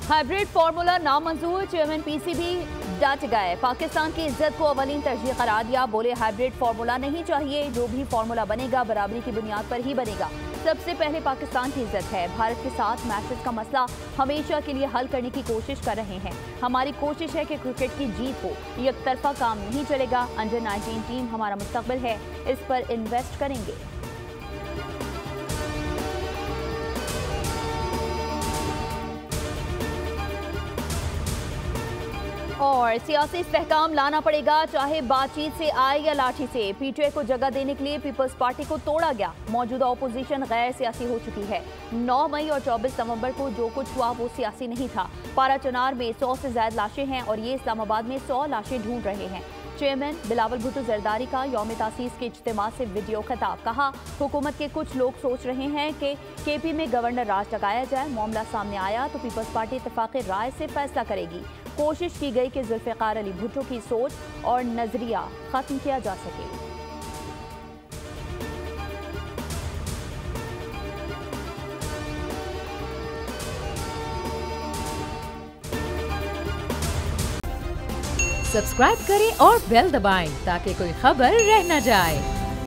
Hybrid formula नामंजूर, chairman PCB डट गए। पाकिस्तान की इज्जत को अवलीन तरजीह करार दिया। बोले हाइब्रिड फार्मूला नहीं चाहिए, जो भी फार्मूला बनेगा बराबरी की बुनियाद पर ही बनेगा। सबसे पहले पाकिस्तान की इज्जत है। भारत के साथ मैचेस का मसला हमेशा के लिए हल करने की कोशिश कर रहे हैं। हमारी कोशिश है कि क्रिकेट की जीत हो, एक तरफा काम नहीं चलेगा। अंडर 19 टीम हमारा मुस्तकबिल है, इस पर इन्वेस्ट करेंगे। और सियासी इस्तेहकाम लाना पड़ेगा, चाहे बातचीत से आए या लाठी से। पीटीआई को जगह देने के लिए पीपल्स पार्टी को तोड़ा गया। मौजूदा ओपोजिशन गैर सियासी हो चुकी है। 9 मई और 24 नवंबर को जो कुछ हुआ वो सियासी नहीं था। पारा चनार में 100 से ज्यादा लाशें हैं और ये इस्लामाबाद में 100 लाशें ढूंढ रहे हैं। चेयरमैन बिलावल भुट्टो जरदारी का यौम तासीस के इज्तिमा से वीडियो खिताब। कहा, हुकूमत के कुछ लोग सोच रहे हैं कि केपी में गवर्नर राज लगाया जाए। मामला सामने आया तो पीपल्स पार्टी इत्तेफाक़ी राय से फैसला करेगी। कोशिश की गई कि जुल्फ़िकार अली भुट्टो की सोच और नजरिया खत्म किया जा सके। सब्सक्राइब करें और बेल दबाएं ताकि कोई खबर रह न जाए।